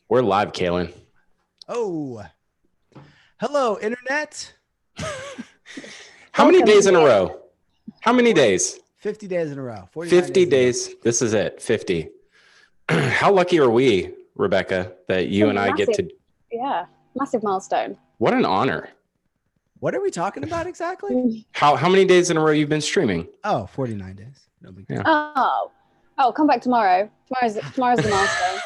We're live, Kaylin. Oh, hello, Internet. How many Welcome days to in a the row? How many days? 50 days in a row. 49 50 days. days. This is it. 50. How lucky are we, Rebecca, that you and I get to. Yeah, massive milestone. What an honor. What are we talking about exactly? How many days in a row you've been streaming? Oh, 49 days. No big deal. Yeah. Oh, come back tomorrow. Tomorrow's the milestone.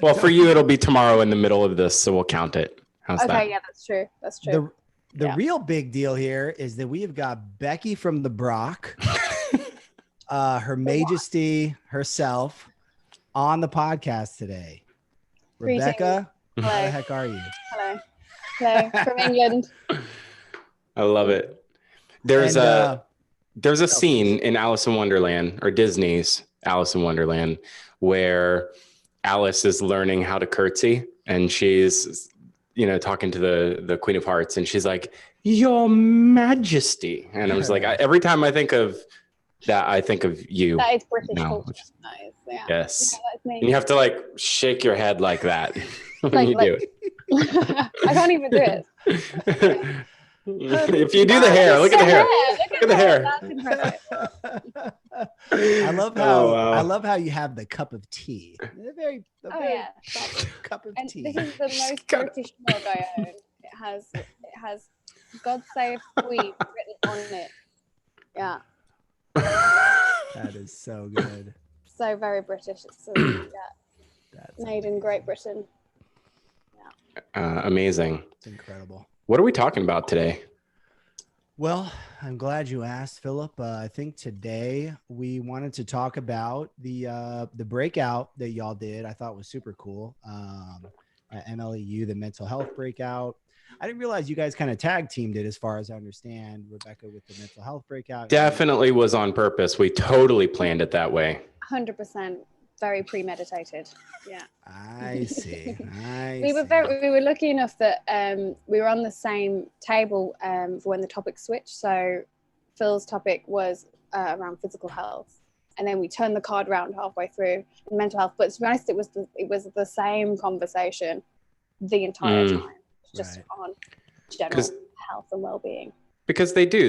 Well, for you, it'll be tomorrow in the middle of this, so we'll count it. How's that? Okay, yeah, that's true. That's true. The real big deal here is that we have got Becky from the Brock, Her Majesty herself, on the podcast today. Greetings. Rebecca, Hello. how the heck are you? Hello, from England. I love it. There's a scene in Alice in Wonderland, or Disney's Alice in Wonderland, where Alice is learning how to curtsy, and she's, talking to the Queen of Hearts, and she's like, "Your Majesty," and I was like, every time I think of that, I think of you. That is British No. culture. Nice. Yeah. Yes, Yeah, that's me. and you have to shake your head like that when you do I can't even do it. it. If you do the hair, look at the hair. Look at the hair. That's impressive. I love how you have the cup of tea. A very cup of And tea. this is the most British mug I own. It has God Save Queen written on it. Yeah. That is so good. So very British. It's made in Great Britain. Amazing. It's incredible. What are we talking about today? Well, I'm glad you asked, Philip. I think today we wanted to talk about the breakout that y'all did. I thought was super cool. At MLEU, the mental health breakout. I didn't realize you guys kind of tag teamed it, as far as I understand, Rebecca, with the mental health breakout. Definitely was on purpose. We totally planned it that way. 100%. Very premeditated. Yeah. I see. We were lucky enough that we were on the same table for when the topic switched. So Phil's topic was around physical health, and then we turned the card around halfway through in mental health. But to be honest, it was the same conversation the entire time, just on general health and well-being. Because they do.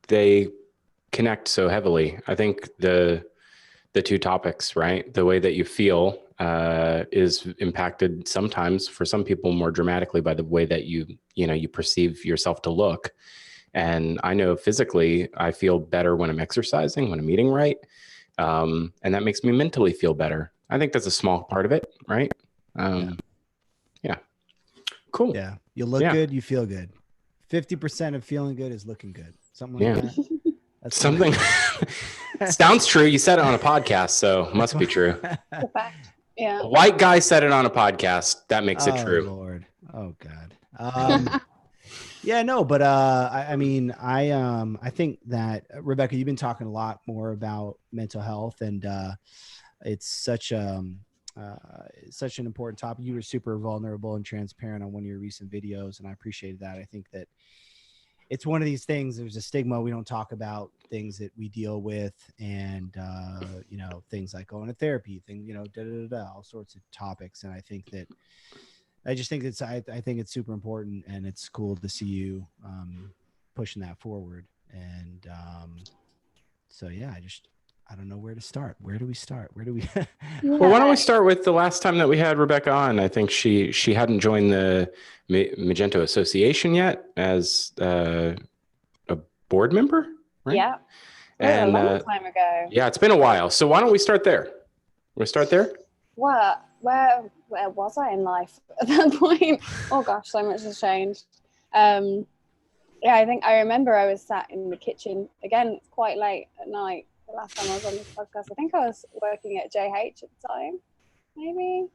They connect so heavily. I think the two topics, right? The way that you feel is impacted sometimes for some people more dramatically by the way that you perceive yourself to look. And I know physically I feel better when I'm exercising, when I'm eating right. And that makes me mentally feel better. I think that's a small part of it, right? Yeah. Cool. Yeah. You look good, you feel good. 50% of feeling good is looking good. Something like that. That's something. Sounds true. You said it on a podcast, so must be true. Yeah. A white guy said it on a podcast. That makes it true. Lord. Oh God. Yeah, no, but I think that Rebecca, you've been talking a lot more about mental health, and it's such an important topic. You were super vulnerable and transparent on one of your recent videos, and I appreciated that. I think that it's one of these things. There's a stigma. We don't talk about things that we deal with, and things like going to therapy, all sorts of topics. And I think it's super important, and it's cool to see you pushing that forward. And so yeah, I don't know where to start. Where do we start? Well, why don't we start with the last time that we had Rebecca on? I think she hadn't joined the Magento Association yet as a board member, right? Yeah. And a long time ago. Yeah, it's been a while. So why don't we start there? We start there? Well, where was I in life at that point? Oh gosh, so much has changed. I think I remember I was sat in the kitchen. Again, it's quite late at night. The last time I was on this podcast, I think I was working at JH at the time, maybe.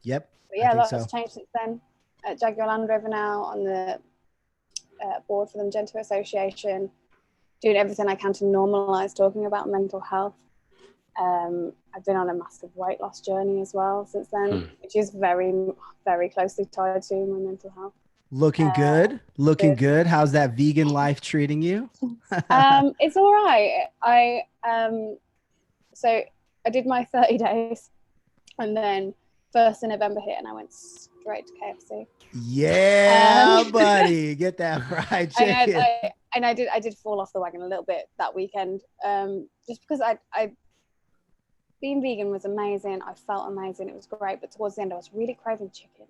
Yep. But yeah, a lot has changed since then. At Jaguar Land Rover now, on the board for the Magento Association, doing everything I can to normalise talking about mental health. I've been on a massive weight loss journey as well since then, which is very, very closely tied to my mental health. Looking good. How's that vegan life treating you? It's all right. So I did my 30 days, and then 1st of November hit, and I went straight to KFC. Yeah, buddy, get that fried chicken. I did fall off the wagon a little bit that weekend, just because I being vegan was amazing. I felt amazing. It was great, but towards the end, I was really craving chicken.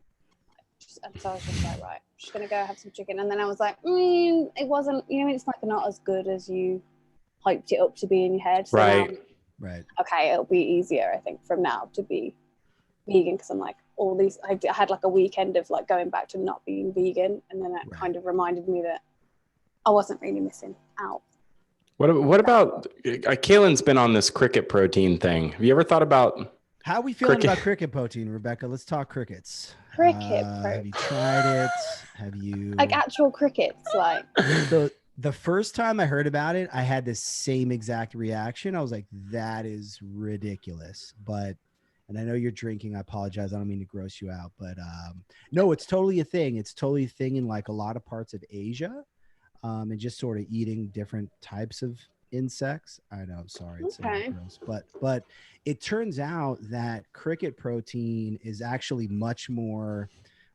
And so I was just like, right, I'm just gonna go have some chicken. And then I was like, it wasn't. It's like not as good as you hyped it up to be in your head. So right. Now, right. Okay, it'll be easier, I think, from now to be vegan, because I'm like all these. I had like a weekend of like going back to not being vegan, and then it kind of reminded me that I wasn't really missing out. What about Kaylin's been on this cricket protein thing? Have you ever thought about how are we feeling about cricket protein, Rebecca? Let's talk crickets. Cricket protein. Have you tried it? Have you like actual crickets? Like the first time I heard about it, I had the same exact reaction. I was like, that is ridiculous. And I know you're drinking. I apologize. I don't mean to gross you out, but no, it's totally a thing. It's totally a thing in like a lot of parts of Asia. And just sort of eating different types of insects. I know, I'm sorry, it's gross, but it turns out that cricket protein is actually much more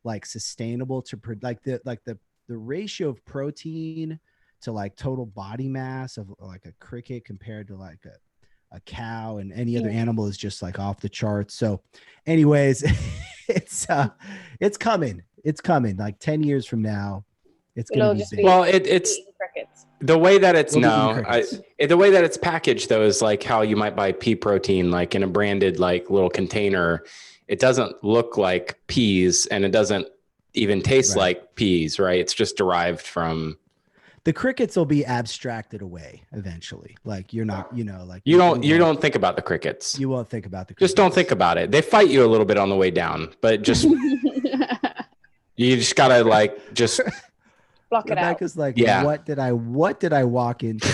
like sustainable to like the ratio of protein to like total body mass of like a cricket compared to like a cow and any other animal is just like off the charts. So anyways, it's coming. It's coming like 10 years from now. It's going to be big. Well, it's crickets. The way that it's the way that it's packaged though is like how you might buy pea protein, like in a branded like little container. It doesn't look like peas, and it doesn't even taste like peas, right? It's just derived from. The crickets will be abstracted away eventually. Like you're not, like you don't think about the crickets. You won't think about the crickets. Just don't think about it. They fight you a little bit on the way down, but just you just gotta like just. Block it Rebecca's out. Like, what did I walk into?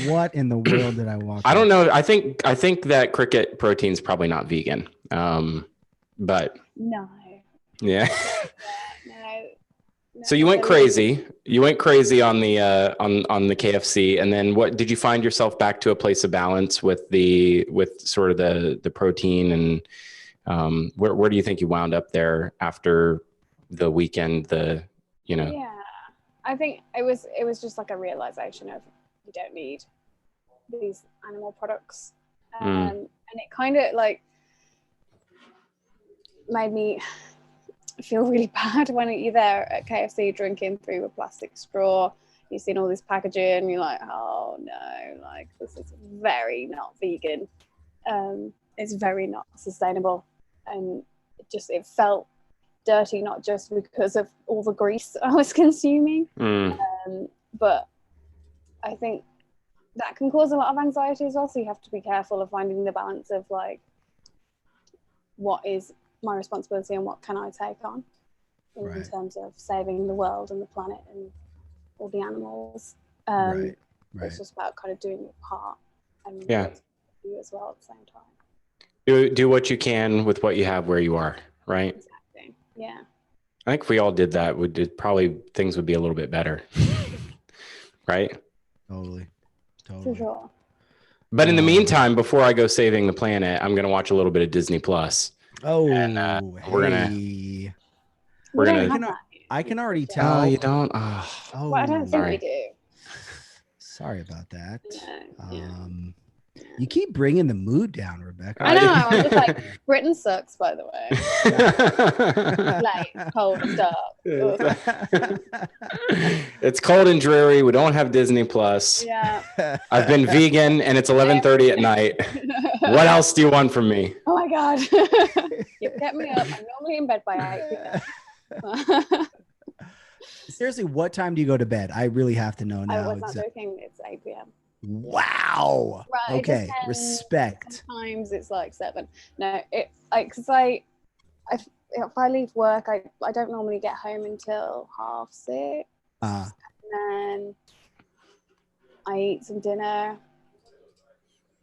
What in the world did I walk I don't know. I think that cricket protein's probably not vegan. But no. Yeah. No, so you went crazy. You went crazy on the on the KFC, and then what did you find yourself back to a place of balance with sort of the protein, and where do you think you wound up there after the weekend? Yeah. I think it was just like a realization of you don't need these animal products, and it kind of like made me feel really bad when you're there at KFC drinking through a plastic straw. You've seen all this packaging, and you're like, oh no, like this is very not vegan. It's very not sustainable, and it felt dirty, not just because of all the grease I was consuming, but I think that can cause a lot of anxiety as well. So you have to be careful of finding the balance of like, what is my responsibility and what can I take on in terms of saving the world and the planet and all the animals. It's just about kind of doing your part and you as well at the same time. Do what you can with what you have where you are, right? Exactly. Yeah. I think if we all did that, probably things would be a little bit better. Right? Totally. For sure. But in the meantime, before I go saving the planet, I'm going to watch a little bit of Disney Plus. Oh, and, I can already tell. Oh, you don't? Well, I don't think we do. Sorry about that. Yeah. You keep bringing the mood down, Rebecca. I know. I'm just like, Britain sucks, by the way. Like, cold stuff. It's cold and dreary. We don't have Disney Plus. Yeah. I've been vegan, and it's 11:30 at night. What else do you want from me? Oh my God. You've kept me up. I'm normally in bed by 8 p.m. Seriously, what time do you go to bed? I really have to know now. I was not joking. It's 8 p.m. Wow. Right, okay. Respect. Sometimes it's like 7. No, because if I leave work, I don't normally get home until 6:30. And then I eat some dinner.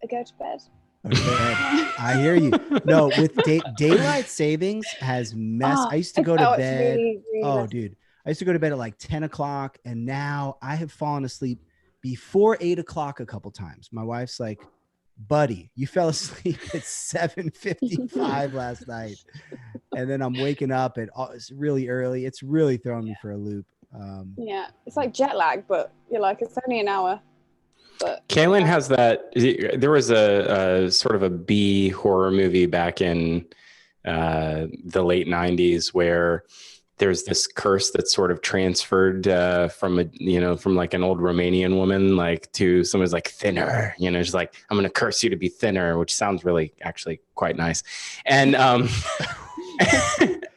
I go to bed. Okay. I hear you. No, with daylight savings has messed. I used to go to bed. Really, really dude. I used to go to bed at like 10 o'clock, and now I have fallen asleep before 8 o'clock a couple times. My wife's like, buddy, you fell asleep at 7:55 last night. And then I'm waking up at it's really early. It's really throwing me for a loop. Yeah, it's like jet lag, but you're like, it's only an hour. But Kaylin has that. There was a sort of a B horror movie back in the late 90s where there's this curse that's sort of transferred from like an old Romanian woman, like to someone's like thinner, she's like, I'm going to curse you to be thinner, which sounds really actually quite nice. And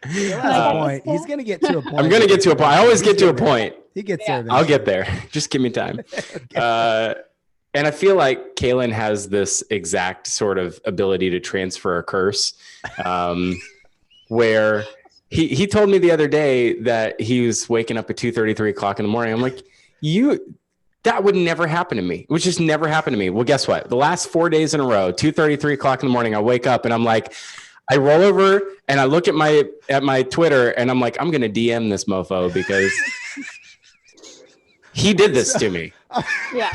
point. He's going to get to a point. I'm going to get to a point. I always get to a point. He gets there. I'll get there. Just give me time. Okay. And I feel like Kaylin has this exact sort of ability to transfer a curse, where he told me the other day that he was waking up at 2:30, 3 o'clock in the morning. I'm like, that would never happen to me. It would just never happen to me. Well, guess what? The last 4 days in a row, 2:30, 3 o'clock in the morning, I wake up and I'm like, I roll over and I look at my Twitter and I'm like, I'm going to DM this mofo because he did this to me. Yeah.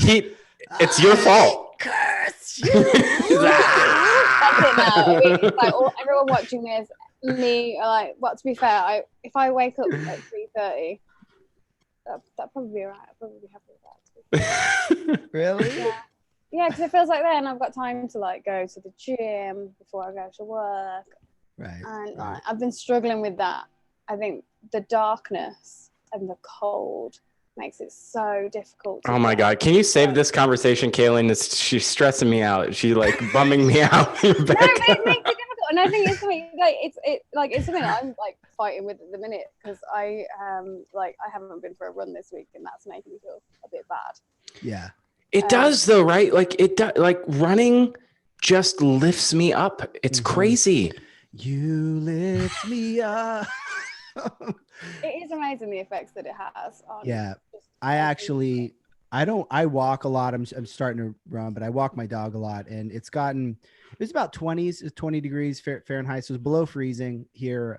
It's your fault. Curse you. That's it now. I mean, it's like everyone watching this, me, like, well, to be fair, if I wake up at 3:30, that'd probably be alright. I'd probably be happy with that. Really? Yeah, because it feels like then I've got time to like go to the gym before I go to work. Right. And like, I've been struggling with that. I think the darkness and the cold makes it so difficult. Oh my God. Can you save this conversation, Kaylin? She's stressing me out. She's like bumming me out. No, it makes it difficult. And I think it's something like it's something I'm like fighting with at the minute because I haven't been for a run this week and that's making me feel a bit bad. Yeah. It does though, right? Like like running just lifts me up. It's crazy. You lift me up. It is amazing the effects that it has on. Yeah. I walk a lot. I'm starting to run, but I walk my dog a lot and it's about 20 degrees Fahrenheit. So it's below freezing here.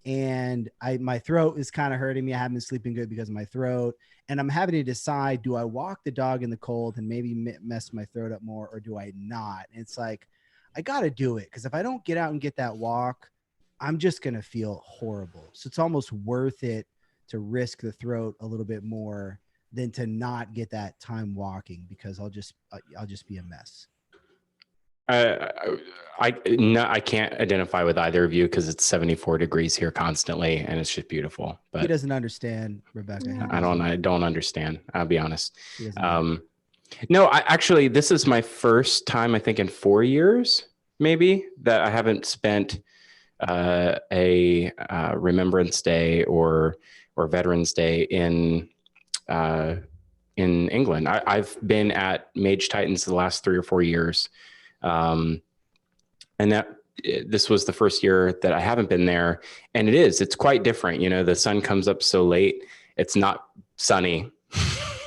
And my throat is kind of hurting me. I haven't been sleeping good because of my throat. And I'm having to decide, do I walk the dog in the cold and maybe mess my throat up more or do I not? And it's like, I got to do it because if I don't get out and get that walk, I'm just going to feel horrible. So it's almost worth it to risk the throat a little bit more than to not get that time walking because I'll just be a mess. I can't identify with either of you because it's 74 degrees here constantly and it's just beautiful. But he doesn't understand, Rebecca. I don't understand. I'll be honest. No, actually, this is my first time, I think in 4 years, maybe, that I haven't spent a Remembrance Day or Veterans Day in England. I've been at Mage Titans the last 3 or 4 years. And this was the first year that I haven't been there. And it's quite different. The sun comes up so late. It's not sunny,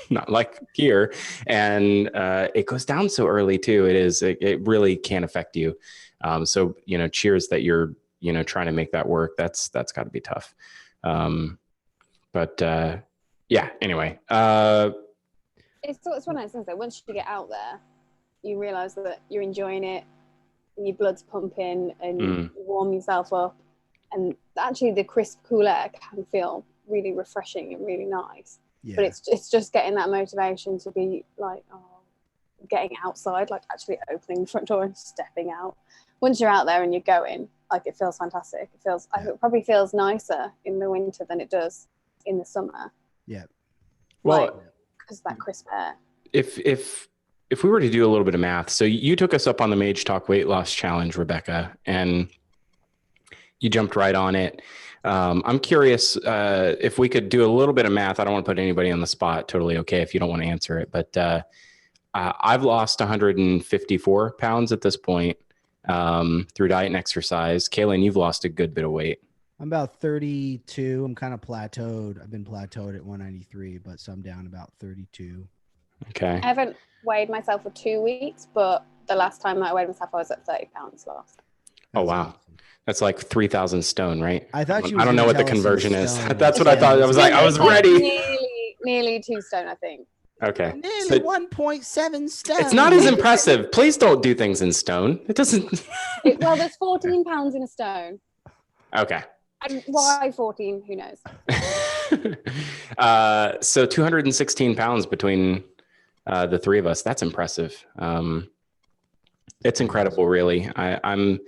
not like here. And it goes down so early too. It really can affect you. So, cheers that you're, trying to make that work. That's gotta be tough. Yeah, anyway, it's one of those things that once you get out there, you realize that you're enjoying it and your blood's pumping and you warm yourself up. And actually the crisp, cool air can feel really refreshing and really nice. Yeah. But it's just getting that motivation to be like, getting outside, like actually opening the front door and stepping out. Once you're out there and you're going, like it feels fantastic. It probably feels nicer in the winter than it does in the summer. Yeah. Well, because that crisp air. If we were to do a little bit of math, so you took us up on the Mage Talk weight loss challenge, Rebecca, and you jumped right on it. I'm curious if we could do a little bit of math. I don't want to put anybody on the spot. Totally okay if you don't want to answer it. But I've lost 154 pounds at this point through diet and exercise. Kaylin, you've lost a good bit of weight. I'm about 32. I'm kind of plateaued. I've been plateaued at 193, but so I'm down about 32. Okay. I haven't weighed myself for 2 weeks, but the last time I weighed myself, I was at 30 pounds lost. Oh, wow. That's like 3,000 stone, right? I thought I don't know what the conversion is. That's what I thought. I was ready. Nearly 2 stone, I think. Okay. Nearly 1.7 stone. It's not as impressive. Please don't do things in stone. It doesn't. Well, there's 14 pounds in a stone. Okay. And why 14? Who knows? So 216 pounds between the three of us. That's impressive. It's incredible, really. I'm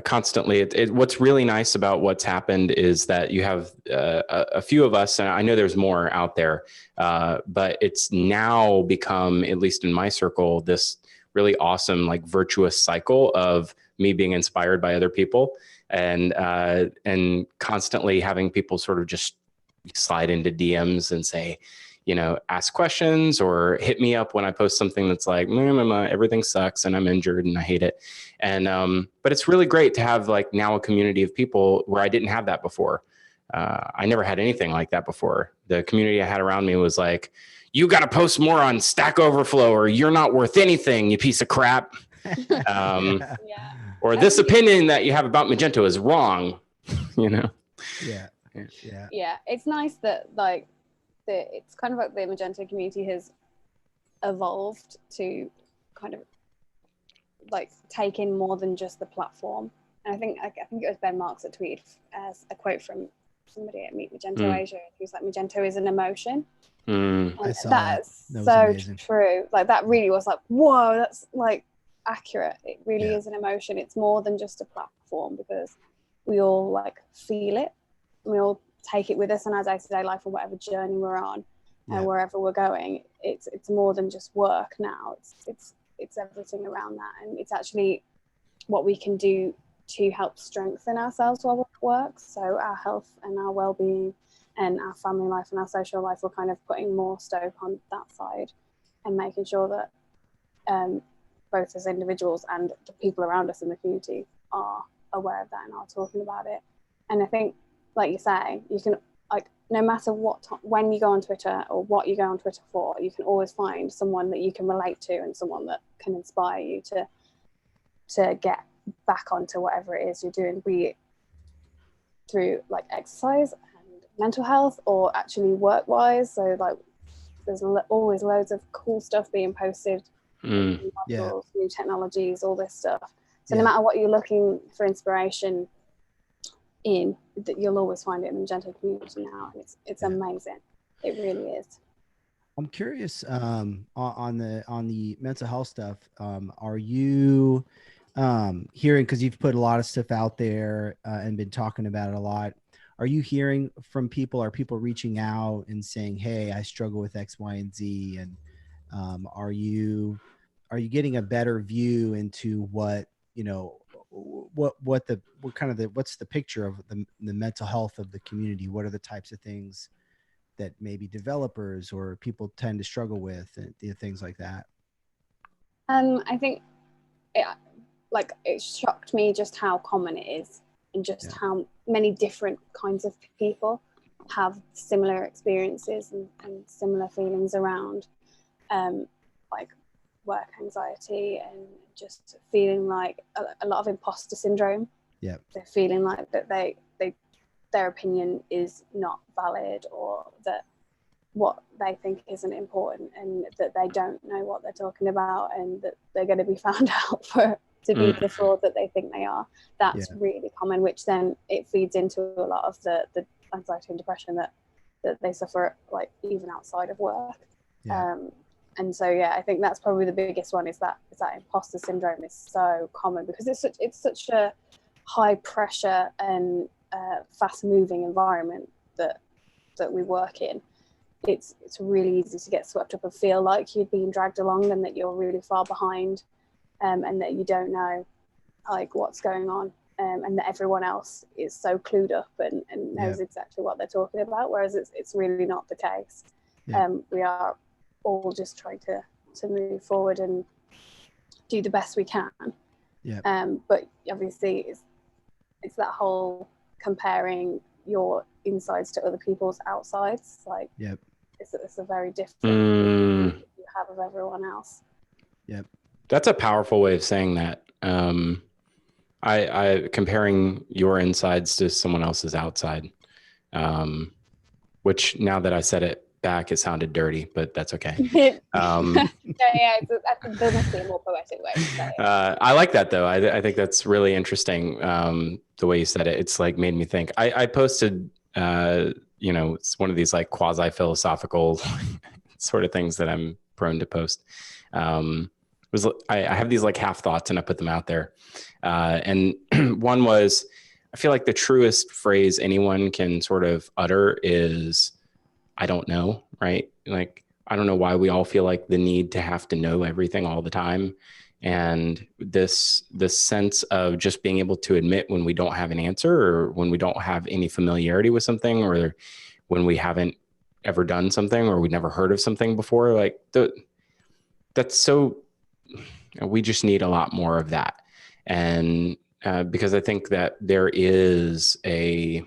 constantly. What's really nice about what's happened is that you have a few of us, and I know there's more out there, but it's now become, at least in my circle, this really awesome, like virtuous cycle of me being inspired by other people, and constantly having people sort of just slide into DMs and say, ask questions or hit me up when I post something that's like, everything sucks and I'm injured and I hate it. And, but it's really great to have like now a community of people where I didn't have that before. I never had anything like that before. The community I had around me was like, you got to post more on Stack Overflow or you're not worth anything, you piece of crap. Or this opinion that you have about Magento is wrong, Yeah. It's nice that like, it's kind of like the Magento community has evolved to kind of like take in more than just the platform. And I think it was Ben Marks that tweeted as a quote from somebody at Meet Magento Asia. He was like, Magento is an emotion. I saw that's that. So amazing. true. Like that really was like, whoa, that's like accurate. It really is an emotion. It's more than just a platform because we all like feel it. We all take it with us in our day-to-day life or whatever journey we're on and wherever we're going. It's more than just work now. It's everything around that, and it's actually what we can do to help strengthen ourselves while we're at work. So our health and our well-being and our family life and our social life, we're kind of putting more stoke on that side and making sure that both as individuals and the people around us in the community are aware of that and are talking about it. And I think, like you say, you can, like, no matter when you go on Twitter or what you go on Twitter for, you can always find someone that you can relate to and someone that can inspire you to get back onto whatever it is you're doing, be it through like exercise and mental health or actually work-wise. So like there's always loads of cool stuff being posted, new modules, new technologies, all this stuff. So no matter what you're looking for inspiration in, that you'll always find it in the Magento community now, and it's amazing. It really is. I'm curious on the mental health stuff. Are you hearing, because you've put a lot of stuff out there and been talking about it a lot, are you hearing from people? Are people reaching out and saying, hey, I struggle with X, Y, and Z? And are you getting a better view into what, what's the picture of the mental health of the community? What are the types of things that maybe developers or people tend to struggle with, and things like that? I think it shocked me just how common it is, and just how many different kinds of people have similar experiences and similar feelings around like work anxiety and just feeling like a lot of imposter syndrome. They're feeling like that their opinion is not valid, or that what they think isn't important, and that they don't know what they're talking about, and that they're going to be found out to be the fraud that they think they are. That's really common, which then it feeds into a lot of the anxiety and depression that they suffer, like even outside of work. And so I think that's probably the biggest one, is that imposter syndrome is so common because it's such a high pressure and fast moving environment that we work in. It's really easy to get swept up and feel like you're being dragged along, and that you're really far behind, and that you don't know like what's going on, and that everyone else is so clued up and knows exactly what they're talking about, whereas it's really not the case. We are all just trying to move forward and do the best we can. But obviously it's that whole comparing your insides to other people's outsides. Like it's a very different view you have of everyone else. That's a powerful way of saying that. I comparing your insides to someone else's outside, which now that I said it back, it sounded dirty, but that's okay. Yeah, there must be a more poetic way to say it. I like that though. I think that's really interesting. The way you said it, it's like made me think. I posted, it's one of these like quasi philosophical sort of things that I'm prone to post. I have these like half thoughts and I put them out there. And one was, I feel like the truest phrase anyone can sort of utter is, I don't know, right? Like, I don't know why we all feel like the need to have to know everything all the time. And this sense of just being able to admit when we don't have an answer, or when we don't have any familiarity with something, or when we haven't ever done something, or we've never heard of something before, like that's so, we just need a lot more of that. And because I think that there is a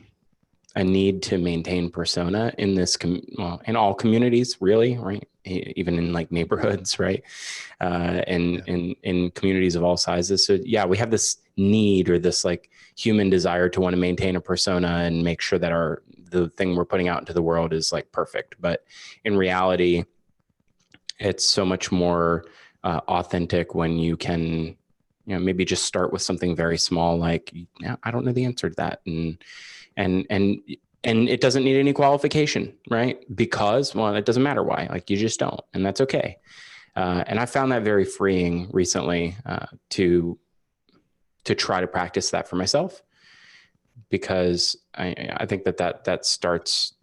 need to maintain persona in this, in all communities, really, right? Even in like neighborhoods, right? In communities of all sizes. So yeah, we have this need, or this like human desire to want to maintain a persona and make sure that the thing we're putting out into the world is like perfect. But in reality, it's so much more authentic when you can, maybe just start with something very small, like, I don't know the answer to that. And it doesn't need any qualification, right? Because, well, it doesn't matter why, like you just don't, and that's okay. And I found that very freeing recently to try to practice that for myself, because I think that starts,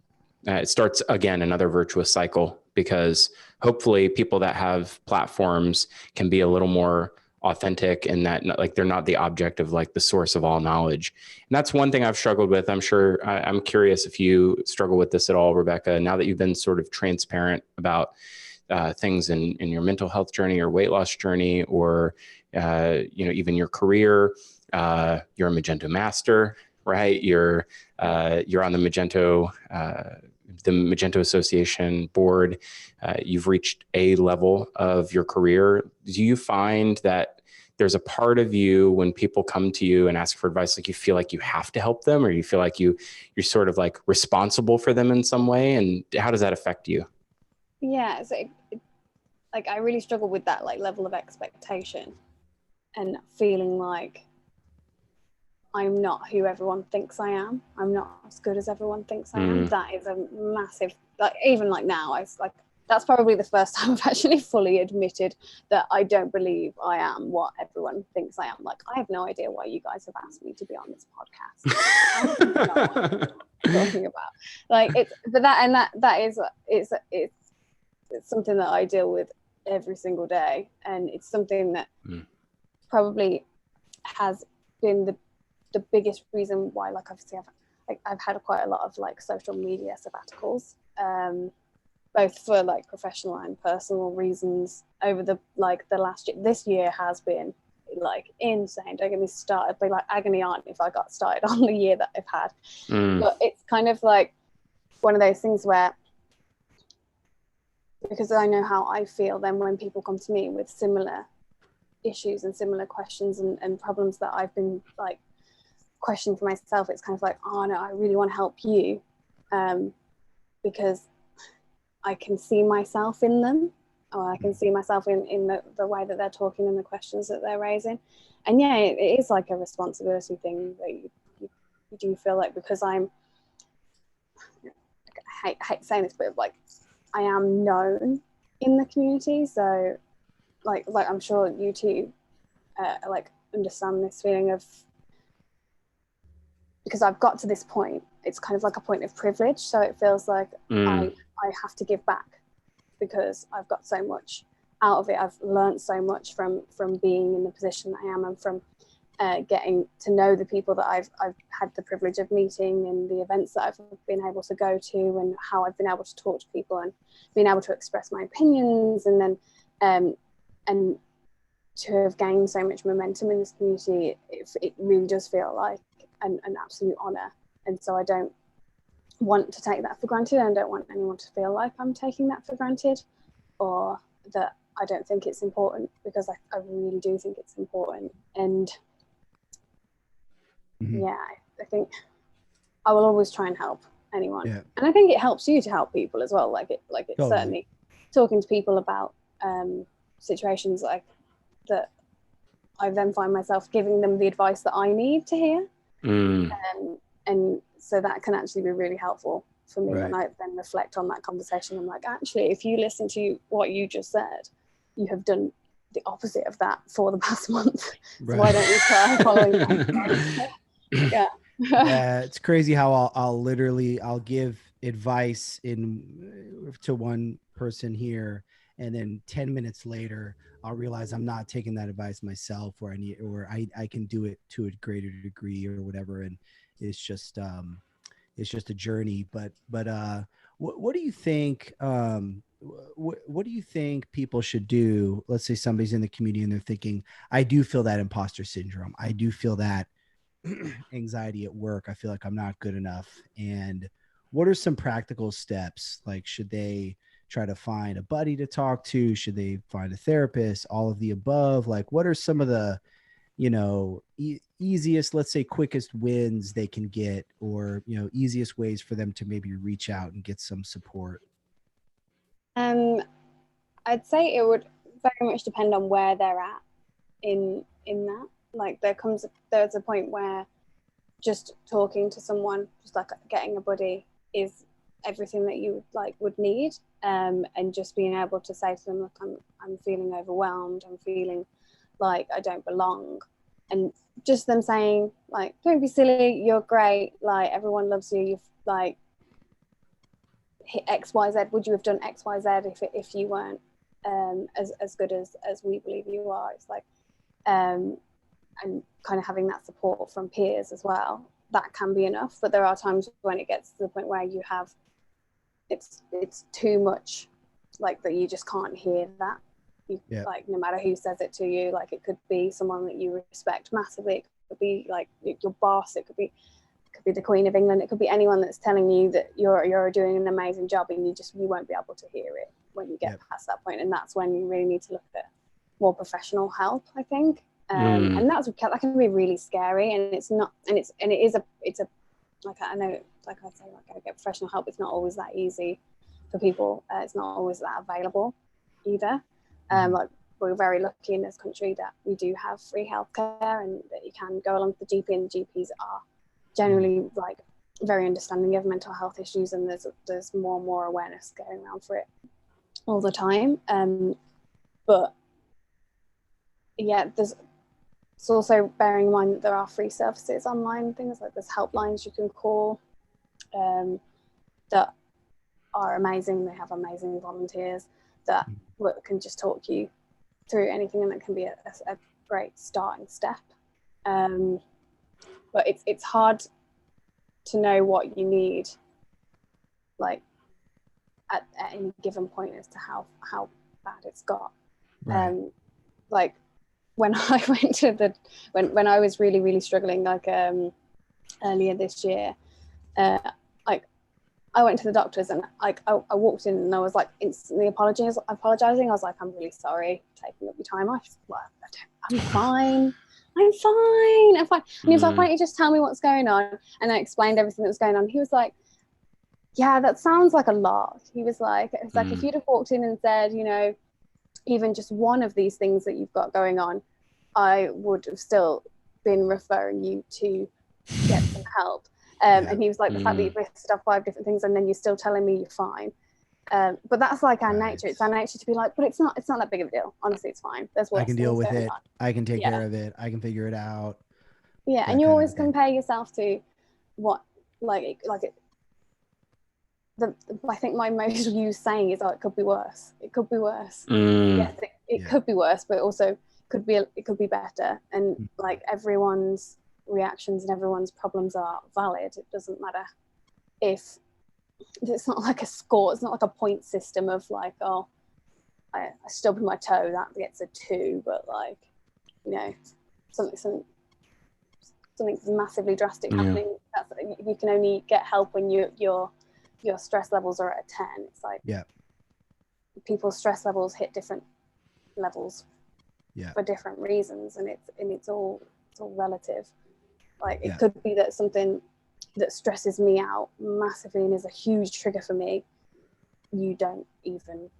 it starts again, another virtuous cycle, because hopefully people that have platforms can be a little more authentic, and that like they're not the object of like the source of all knowledge. And that's one thing I've struggled with. I'm sure, I'm curious if you struggle with this at all, Rebecca, now that you've been sort of transparent about things in your mental health journey or weight loss journey, or even your career. You're a Magento master, right? You're on the Magento Association board. You've reached a level of your career. Do you find that there's a part of you when people come to you and ask for advice, like you feel like you have to help them, or you feel like you're sort of like responsible for them in some way? And how does that affect you? Yeah, so like I really struggle with that like level of expectation, and feeling like I'm not who everyone thinks I am. I'm not as good as everyone thinks I am. That is a massive, like, even like now, that's probably the first time I've actually fully admitted that I don't believe I am what everyone thinks I am. Like, I have no idea why you guys have asked me to be on this podcast. I have no idea what I'm talking about. Like, it's something that I deal with every single day, and it's something that probably has been the biggest reason why, like, obviously I've had quite a lot of like social media sabbaticals, both for like professional and personal reasons over the last year. This year has been like insane. Don't get me started. I'd be like agony aunt if I got started on the year that I've had. But it's kind of like one of those things where, because I know how I feel, then when people come to me with similar issues and similar questions and problems that I've been like questioning for myself, it's kind of like, oh no, I really want to help you, because I can see myself in them, or I can see myself in the way that they're talking and the questions that they're raising. And yeah, it is like a responsibility thing that you do feel like, because I hate saying this, but like I am known in the community, so like I'm sure you two like understand this feeling of, because I've got to this point, it's kind of like a point of privilege. So it feels like I have to give back, because I've got so much out of it. I've learned so much from being in the position that I am, and from getting to know the people that I've had the privilege of meeting, and the events that I've been able to go to, and how I've been able to talk to people and being able to express my opinions, and then and to have gained so much momentum in this community. It really does feel like an absolute honor. And so I don't want to take that for granted, and I don't want anyone to feel like I'm taking that for granted, or that I don't think it's important, because I really do think it's important. And yeah, I think I will always try and help anyone. Yeah. And I think it helps you to help people as well. Like it Totally. certainly talking to people about situations like that, I then find myself giving them the advice that I need to hear. And so that can actually be really helpful for me. Right. When I then reflect on that conversation, I'm like, actually, if you listen to what you just said, you have done the opposite of that for the past month. So Right. why don't you try following that? Yeah. Yeah, it's crazy how I'll give advice to one person here, and then 10 minutes later I'll realize I'm not taking that advice myself, or I can do it to a greater degree or whatever. And it's just a journey. But what do you think, what do you think people should do? Let's say somebody's in the community and they're thinking, I do feel that imposter syndrome, I do feel that anxiety at work, I feel like I'm not good enough. And what are some practical steps? Like, should they try to find a buddy to talk to? Should they find a therapist? All of the above? Like, what are some of the, easiest, let's say quickest wins they can get, or, easiest ways for them to maybe reach out and get some support? I'd say it would very much depend on where they're at in that. Like there's a point where just talking to someone, just like getting a buddy, is everything that you would need, and just being able to say to them, look, I'm feeling overwhelmed, I'm feeling like I don't belong, and just them saying, like, don't be silly, you're great, like everyone loves you, you've like hit XYZ, would you have done XYZ if you weren't as good as we believe you are? It's like and kind of having that support from peers as well, that can be enough. But there are times when it gets to the point where you have it's too much, like that you just can't hear that. Like no matter who says it to you, like it could be someone that you respect massively, it could be like your boss, it could be the Queen of England, it could be anyone that's telling you that you're doing an amazing job, and you won't be able to hear it when you get past that point. And that's when you really need to look at more professional help, I think. And that can be really scary, and it's a like, I know, like I say, like, I get professional help, it's not always that easy for people, it's not always that available either. Like we're very lucky in this country that we do have free healthcare, and that you can go along to the GP, and GPs are generally like very understanding of mental health issues, and there's more and more awareness going around for it all the time. But yeah, it's also bearing in mind that there are free services online, things like there's helplines you can call that are amazing. They have amazing volunteers that can just talk you through anything, and that can be a great starting step. But it's hard to know what you need, like at any given point, as to how bad it's got. Right. Like when I went to when I was really, really struggling, like earlier this year, like I went to the doctors, and like I walked in and I was like instantly apologizing. I was like, I'm really sorry for taking up your time. I'm fine. I'm fine. And he was like, why don't you just tell me what's going on? And I explained everything that was going on. He was like, yeah, that sounds like a lot. He was like, if you'd have walked in and said, even just one of these things that you've got going on, I would have still been referring you to get some help. And he was like, the fact that you've listed off 5 different things and then you're still telling me you're fine. But that's like our nature. It's our nature to be like, but it's not that big of a deal. Honestly, it's fine. There's worse I can deal with going it. on. I can take care of it. I can figure it out. Yeah, and you always compare yourself to what, I think my most used saying is, oh, it could be worse. It could be worse. Yes, it could be worse, but also it could be better. And like everyone's reactions and everyone's problems are valid. It doesn't matter if it's not like a score. It's not like a point system of like, oh, I stubbed my toe, that gets a 2, but like, something massively drastic happening. You can only get help when your stress levels are at a 10. It's like people's stress levels hit different levels for different reasons, and it's all relative. Like it could be that something that stresses me out massively and is a huge trigger for me, you don't even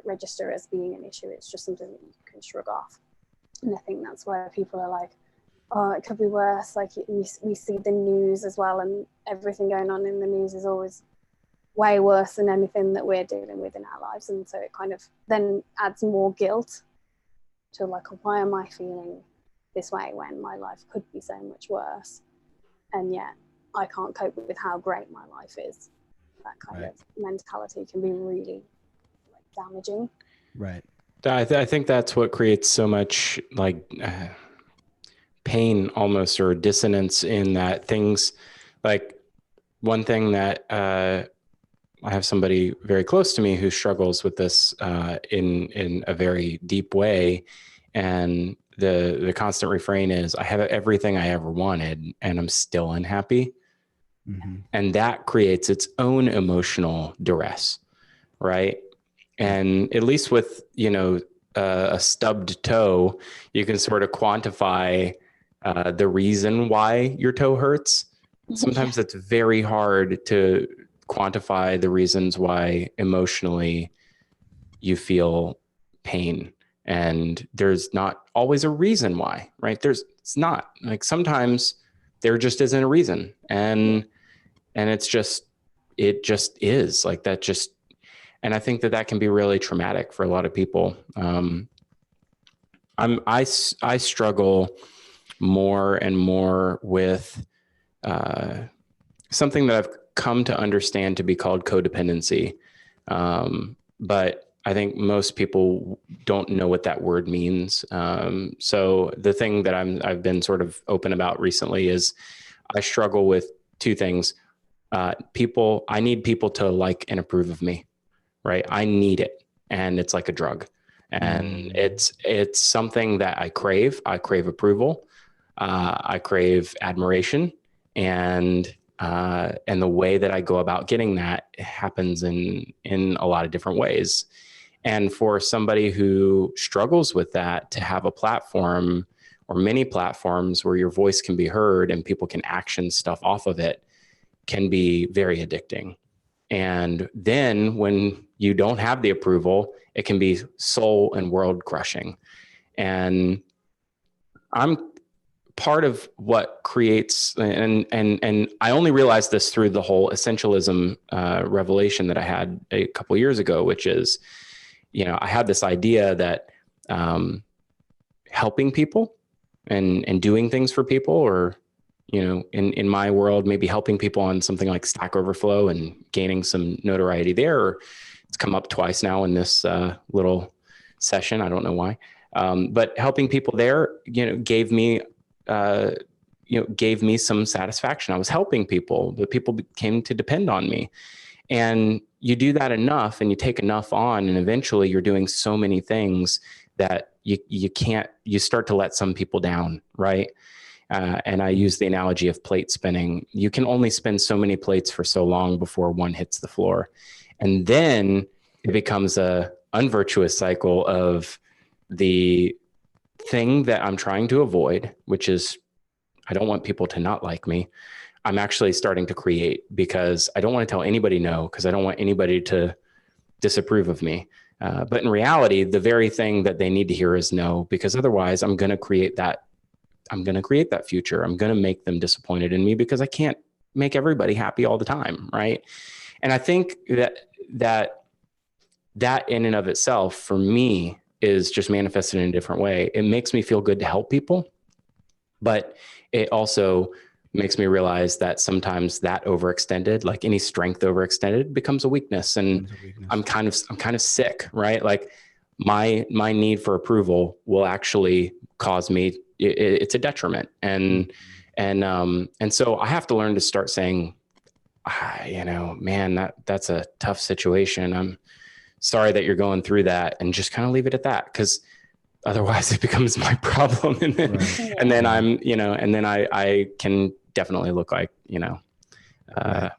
register as being an issue. It's just something that you can shrug off. And I think that's where people are like, oh, it could be worse. Like we see the news as well, and everything going on in the news is always way worse than anything that we're dealing with in our lives. And so it kind of then adds more guilt to like, why am I feeling this way when my life could be so much worse? And yet I can't cope with how great my life is. That kind of mentality can be really damaging. Right. I think that's what creates so much like pain almost, or dissonance, in that things like one thing that I have somebody very close to me who struggles with this in a very deep way. And the constant refrain is, I have everything I ever wanted and I'm still unhappy. Mm-hmm. And that creates its own emotional duress. Right. And at least with, a stubbed toe, you can sort of quantify the reason why your toe hurts. Sometimes it's very hard to quantify the reasons why emotionally you feel pain. And there's not always a reason why, right? It's not like, sometimes there just isn't a reason. And it just is like that. And I think that can be really traumatic for a lot of people. I struggle more and more with something that I've come to understand to be called codependency. But I think most people don't know what that word means. So the thing that I've been sort of open about recently is I struggle with two things. I need people to like and approve of me. Right. I need it. And it's like a drug. And it's something that I crave. I crave approval. I crave admiration. And the way that I go about getting that happens in a lot of different ways. And for somebody who struggles with that, to have a platform or many platforms where your voice can be heard and people can action stuff off of it, can be very addicting. And then when you don't have the approval, it can be soul and world crushing. And I'm part of what creates, and I only realized this through the whole essentialism revelation that I had a couple years ago, which is, I had this idea that helping people and doing things for people, or in my world, maybe helping people on something like Stack Overflow and gaining some notoriety there. It's come up twice now in this little session. I don't know why, but helping people there, gave me some satisfaction. I was helping people, but people came to depend on me. And you do that enough, and you take enough on, and eventually you're doing so many things that you start to let some people down, right? And I use the analogy of plate spinning. You can only spin so many plates for so long before one hits the floor. And then it becomes a unvirtuous cycle of the thing that I'm trying to avoid, which is, I don't want people to not like me. I'm actually starting to create, because I don't want to tell anybody no, because I don't want anybody to disapprove of me. But in reality, the very thing that they need to hear is no, because otherwise I'm going to create that future. I'm going to make them disappointed in me, because I can't make everybody happy all the time. Right. And I think that in and of itself, for me, is just manifested in a different way. It makes me feel good to help people, but it also makes me realize that sometimes that overextended, like any strength overextended, becomes a weakness. And I'm kind of sick, right? Like my need for approval will actually cause me, it's a detriment. And so I have to learn to start saying, man, that's a tough situation. I'm sorry that you're going through that, and just kind of leave it at that. 'Cause otherwise it becomes my problem. And then, and then I'm, and then I can definitely look like, I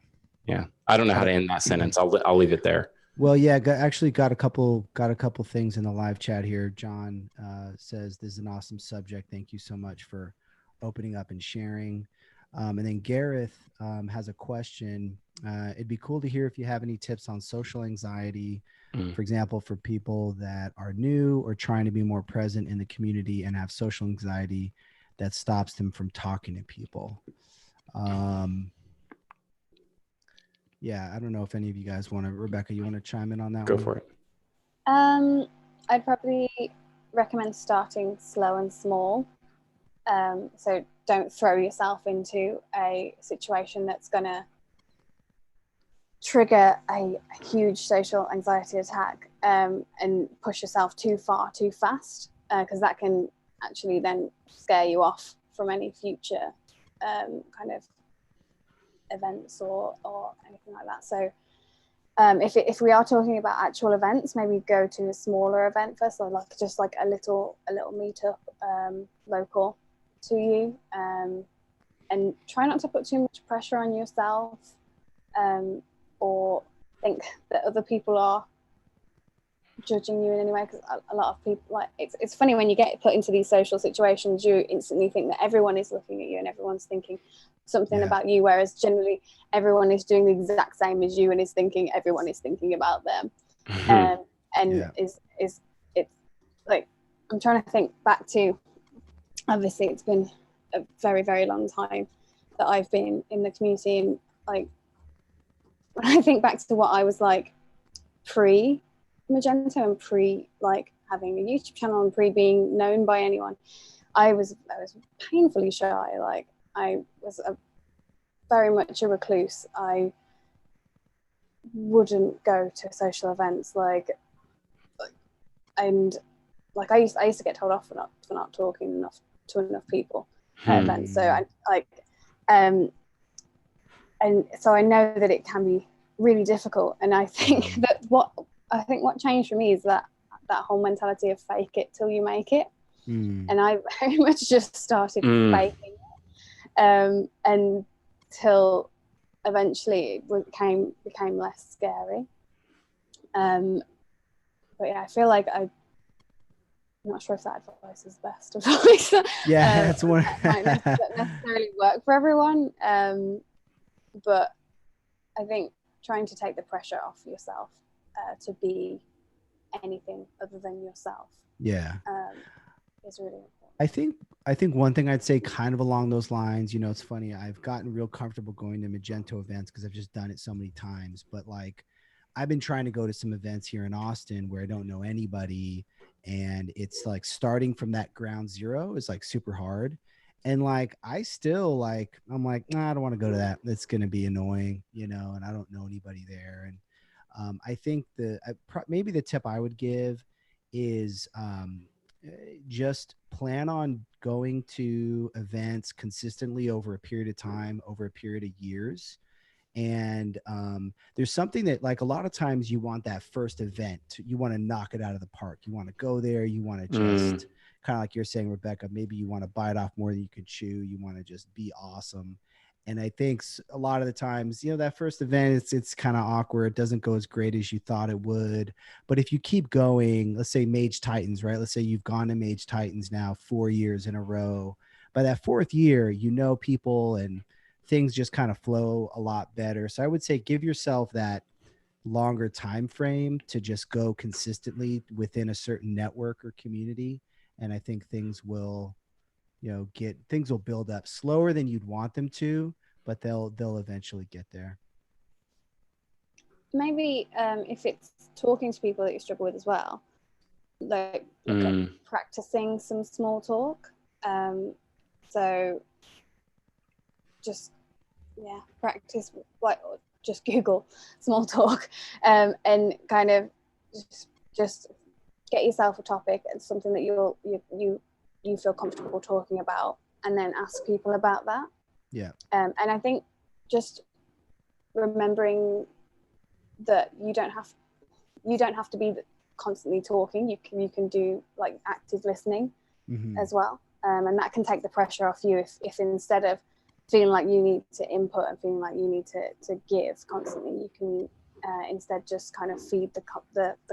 don't know how to end that sentence. I'll leave it there. Well, yeah, actually got a couple things in the live chat here. John says, this is an awesome subject. Thank you so much for opening up and sharing. And then Gareth has a question. It'd be cool to hear if you have any tips on social anxiety, for example, for people that are new or trying to be more present in the community and have social anxiety that stops them from talking to people. Yeah, I don't know if any of you guys want to, Rebecca, you want to chime in on that Go one? for it. I'd probably recommend starting slow and small. So don't throw yourself into a situation that's going to trigger a huge social anxiety attack, and push yourself too far too fast, because that can actually then scare you off from any future kind of events or anything like that. So if we are talking about actual events, maybe go to a smaller event first, or like just like a little meetup local to you, and try not to put too much pressure on yourself, or think that other people are judging you in any way, because a lot of people, like, it's funny when you get put into these social situations, you instantly think that everyone is looking at you and everyone's thinking something about you, whereas generally everyone is doing the exact same as you and is thinking everyone is thinking about them. Is it's like, I'm trying to think back to, obviously it's been a very, very long time that I've been in the community, and like when I think back to what I was like pre Magento and pre like having a YouTube channel and pre being known by anyone, I was painfully shy. Like I was very much a recluse. I wouldn't go to social events, and like I used to get told off for not talking enough to enough people at events. So I like and so I know that it can be really difficult, and I think that what changed for me is that whole mentality of fake it till you make it. And I very much just started faking it, until eventually it became less scary. But yeah, I feel like I'm not sure if that advice is the best advice. Yeah, that's one. Might not necessarily work for everyone, but I think trying to take the pressure off yourself to be anything other than yourself, is really important. I think one thing I'd say kind of along those lines, you know, it's funny, I've gotten real comfortable going to Magento events because I've just done it so many times, but like I've been trying to go to some events here in Austin where I don't know anybody, and it's like starting from that ground zero is like super hard. And like I still like, I'm like, nah, I don't want to go to that. It's going to be annoying, you know, and I don't know anybody there. And I think maybe the tip I would give is just plan on going to events consistently over a period of time, over a period of years. And there's something that, like, a lot of times you want that first event, you want to knock it out of the park. You want to go there. You want to just kind of like you're saying, Rebecca, maybe you want to bite off more than you can chew. You want to just be awesome. And I think a lot of the times, you know, that first event, it's kind of awkward. It doesn't go as great as you thought it would. But if you keep going, let's say Mage Titans, right? Let's say you've gone to Mage Titans now 4 years in a row. By that fourth year, you know people and things just kind of flow a lot better. So I would say give yourself that longer time frame to just go consistently within a certain network or community. And I think things will, you know, things will build up slower than you'd want them to, but they'll eventually get there. Maybe if it's talking to people that you struggle with as well, like look at practicing some small talk. So just practice, like just Google small talk, and kind of just get yourself a topic and something that you feel comfortable talking about, and then ask people about that. And I think just remembering that you don't have to be constantly talking. You can do like active listening as well, and that can take the pressure off you if instead of feeling like you need to input and feeling like you need to give constantly, you can instead just kind of feed the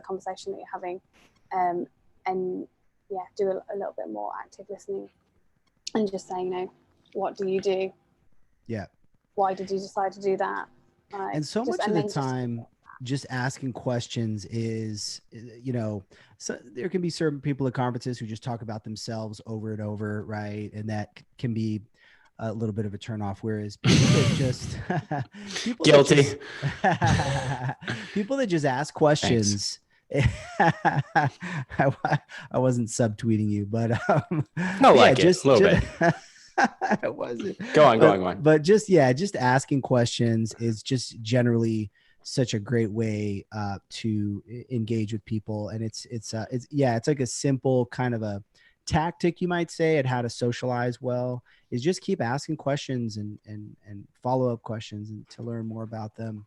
conversation that you're having, and do a little bit more active listening, and just say, you know, what do you do Yeah. Why did you decide to do that? And so much of the time, just asking questions is, so there can be certain people at conferences who just talk about themselves over and over, right? And that can be a little bit of a turnoff. Whereas people that just Guilty. People that just ask questions. I wasn't subtweeting you, but a little bit. I wasn't. Go on. But just asking questions is just generally such a great way to engage with people, and it's like a simple kind of a tactic, you might say, at how to socialize well, is just keep asking questions and follow-up questions and to learn more about them.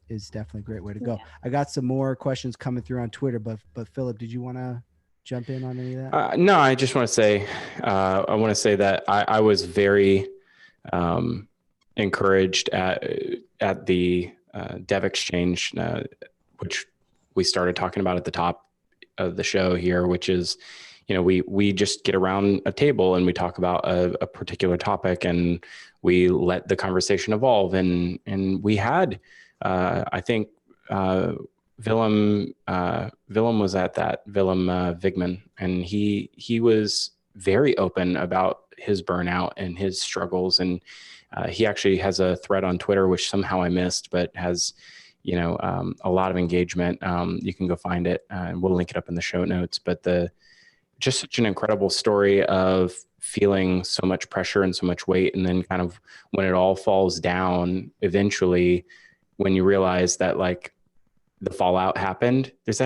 Is definitely a great way to go. Yeah. I got some more questions coming through on Twitter, but Philip, did you want to jump in on any of that? No, I just want to say, that I was very encouraged at the Dev Exchange, which we started talking about at the top of the show here, which is, we just get around a table and we talk about a particular topic and we let the conversation evolve. And we had, I think, Willem was at that, Willem Vigman, and he was very open about his burnout and his struggles. And he actually has a thread on Twitter, which somehow I missed, but has, a lot of engagement. You can go find it and we'll link it up in the show notes. But just such an incredible story of feeling so much pressure and so much weight. And then kind of when it all falls down, eventually, when you realize that like the fallout happened, it's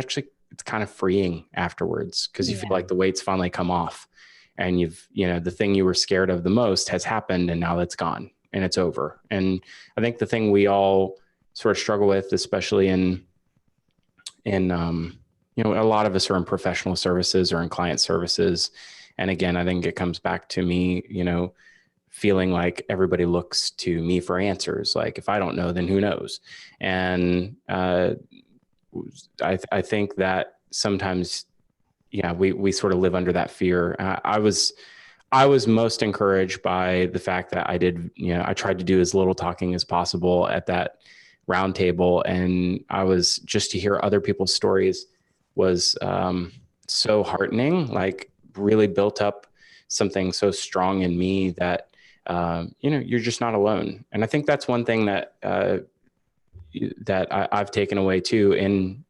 kind of freeing afterwards, because you feel like the weight's finally come off and the thing you were scared of the most has happened, and now it's gone and it's over. And I think the thing we all sort of struggle with, especially in a lot of us are in professional services or in client services. And again, I think it comes back to me, feeling like everybody looks to me for answers. Like if I don't know, then who knows? And I think that sometimes, we sort of live under that fear. I was most encouraged by the fact that I did, I tried to do as little talking as possible at that round table. And I was just to hear other people's stories was so heartening, like really built up something so strong in me that, you're just not alone. And I think that's one thing that I've taken away too in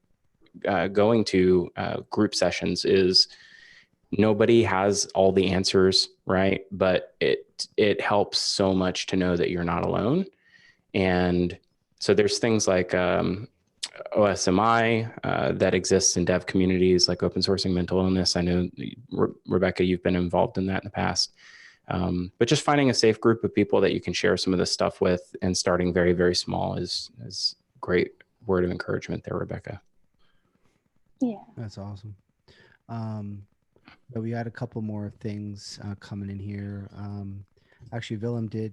going to group sessions is nobody has all the answers, right? But it helps so much to know that you're not alone. And so there's things like OSMI that exists in dev communities, like open sourcing mental illness. I know, Rebecca, you've been involved in that in the past. But just finding a safe group of people that you can share some of this stuff with and starting very, very small is great word of encouragement there, Rebecca. Yeah. That's awesome. But we had a couple more things coming in here. Actually, Willem did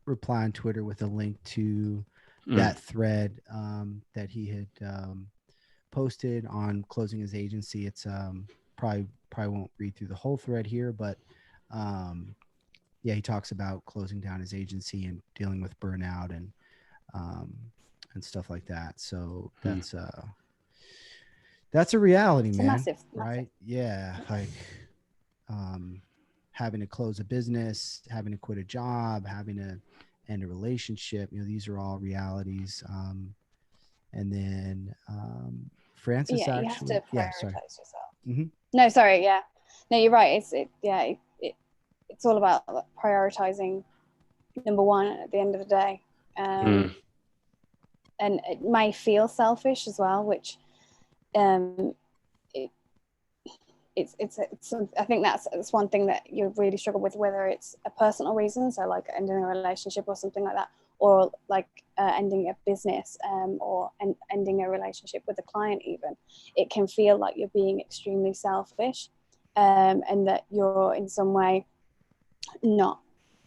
reply on Twitter with a link to that thread that he had posted on closing his agency. It's probably won't read through the whole thread here, but he talks about closing down his agency and dealing with burnout and stuff like that. So that's a reality, man. Massive. Right? Yeah, like having to close a business, having to quit a job, having to end a relationship. These are all realities. And then Francis, you actually, have to prioritize yourself. Mm-hmm. No, sorry, yeah, no, you're right. It's all about prioritizing number one at the end of the day. And it may feel selfish as well, which I think that's one thing that you really struggle with, whether it's a personal reason, so like ending a relationship or something like that, or like ending a business or ending a relationship with a client even. It can feel like you're being extremely selfish and that you're in some way not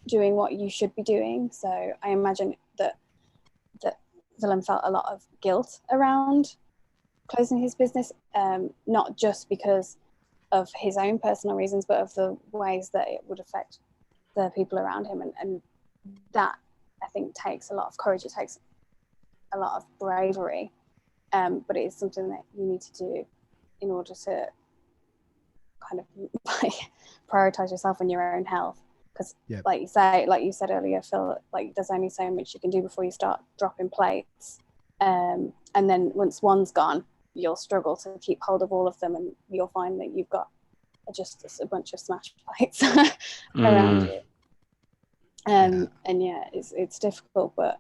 doing what you should be doing. So I imagine that Willem felt a lot of guilt around closing his business, not just because of his own personal reasons, but of the ways that it would affect the people around him. And that I think takes a lot of courage. It takes a lot of bravery, but it is something that you need to do in order to kind of like prioritize yourself and your own health. Because like you said earlier, Phil, like there's only so much you can do before you start dropping plates. And then once one's gone, you'll struggle to keep hold of all of them, and you'll find that you've got just a bunch of smashed plates around you. And yeah, it's difficult, but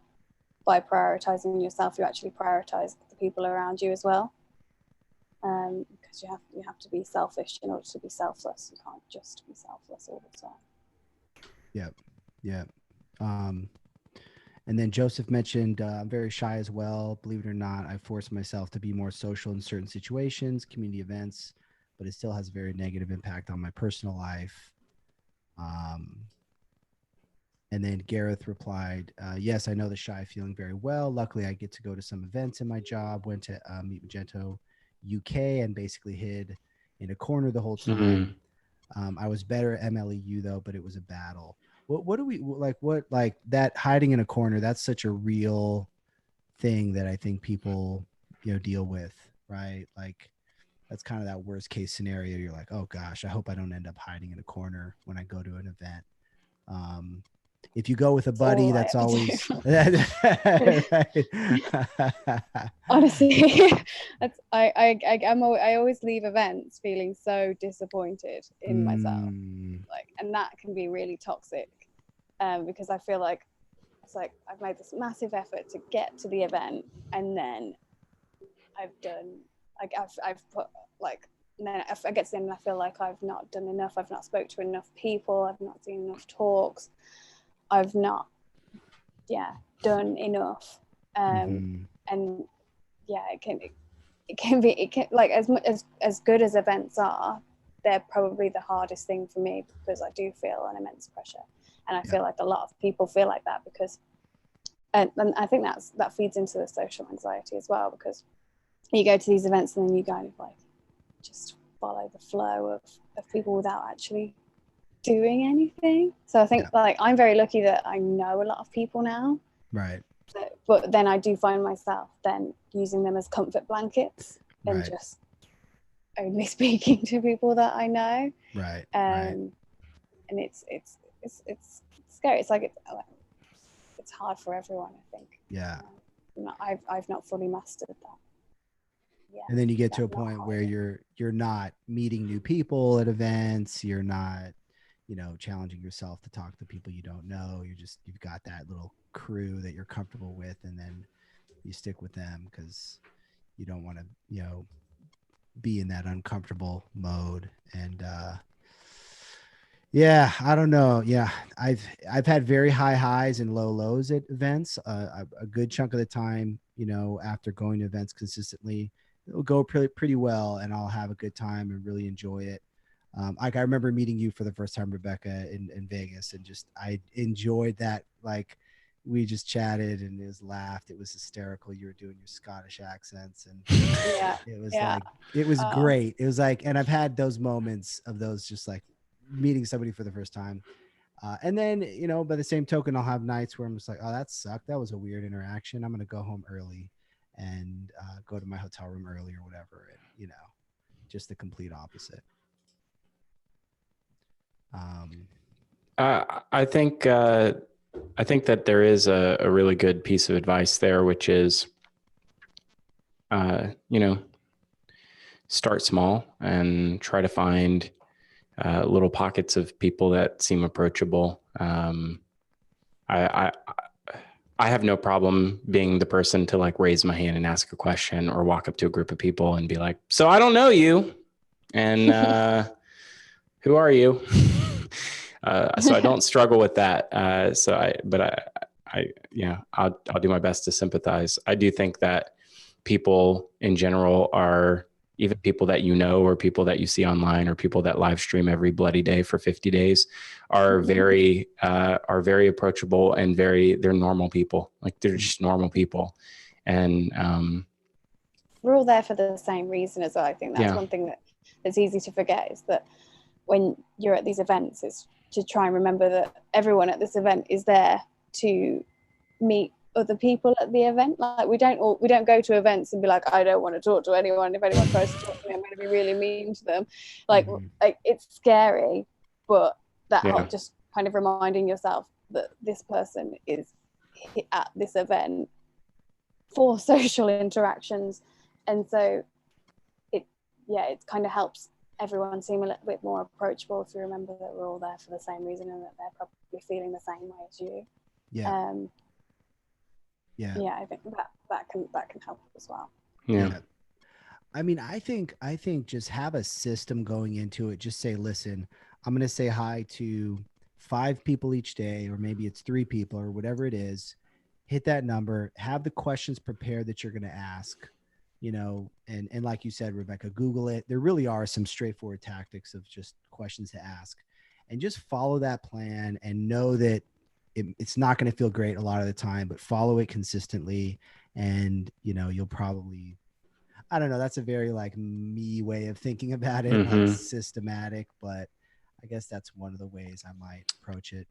by prioritizing yourself, you actually prioritize the people around you as well. Because you have to be selfish in order to be selfless. You can't just be selfless all the time. Yeah. And then Joseph mentioned, I'm very shy as well. Believe it or not, I force myself to be more social in certain situations, community events, but it still has a very negative impact on my personal life. And then Gareth replied, yes, I know the shy feeling very well. Luckily, I get to go to some events in my job, went to Meet Magento UK and basically hid in a corner the whole time. I was better at MLEU though, but it was a battle. What do we like? What like that hiding in a corner? That's such a real thing that I think people, deal with, right? Like that's kind of that worst case scenario. You're like, oh gosh, I hope I don't end up hiding in a corner when I go to an event. If you go with a buddy, that's always honestly. I always leave events feeling so disappointed in myself, and that can be really toxic, because I feel like it's like I've made this massive effort to get to the event, and then I've put like, and then I get to the end and I feel like I've not done enough. I've not spoke to enough people. I've not seen enough talks. I've not, done enough. And yeah, it can be like as good as events are, they're probably the hardest thing for me because I do feel an immense pressure, and I feel like a lot of people feel like that because, and I think that feeds into the social anxiety as well, because you go to these events and then you kind of like just follow the flow of people without actually doing anything. So I think like I'm very lucky that I know a lot of people now, right? But then I do find myself then using them as comfort blankets and just only speaking to people that I know, right? And it's scary. It's like it's hard for everyone, I think. I've not fully mastered that. And then you get to a point where you're not meeting new people at events. You're not, challenging yourself to talk to people you don't know. You've got that little crew that you're comfortable with, and then you stick with them because you don't want to, be in that uncomfortable mode. And I don't know. I've had very high highs and low lows at events. A good chunk of the time, after going to events consistently, it'll go pretty well, and I'll have a good time and really enjoy it. Like I remember meeting you for the first time, Rebecca, in Vegas, and just I enjoyed that. Like we just chatted and it was laughed. It was hysterical. You were doing your Scottish accents, and it was like it was great. It was like, and I've had those moments of those just like meeting somebody for the first time. And then, by the same token, I'll have nights where I'm just like, oh, that sucked. That was a weird interaction. I'm going to go home early and go to my hotel room early or whatever. And, just the complete opposite. I think that there is a really good piece of advice there, which is, start small and try to find little pockets of people that seem approachable. I have no problem being the person to like raise my hand and ask a question or walk up to a group of people and be like, so I don't know you. And who are you? So I don't struggle with that. I'll do my best to sympathize. I do think that people in general are, even people that or people that you see online or people that live stream every bloody day for 50 days are very approachable and they're normal people. Like they're just normal people. And we're all there for the same reason as well. I think that's one thing that's easy to forget, is that when you're at these events, is to try and remember that everyone at this event is there to meet other people at the event. Like we don't go to events and be like, I don't want to talk to anyone. If anyone tries to talk to me, I'm going to be really mean to them. Like it's scary, but that help just kind of reminding yourself that this person is at this event for social interactions, and so it kind of helps everyone seem a little bit more approachable if you remember that we're all there for the same reason and that they're probably feeling the same way as you. I think that can help as well. I mean, I think just have a system going into it. Just say, listen, I'm going to say hi to 5 people each day, or maybe it's 3 people or whatever it is. Hit that number, have the questions prepared that you're going to ask, you know, and like you said, Rebecca, Google it. There really are some straightforward tactics of just questions to ask, and just follow that plan and know that it's not going to feel great a lot of the time, but follow it consistently. And, you know, you'll probably, I don't know, that's a very like me way of thinking about it, like systematic, but I guess that's one of the ways I might approach it.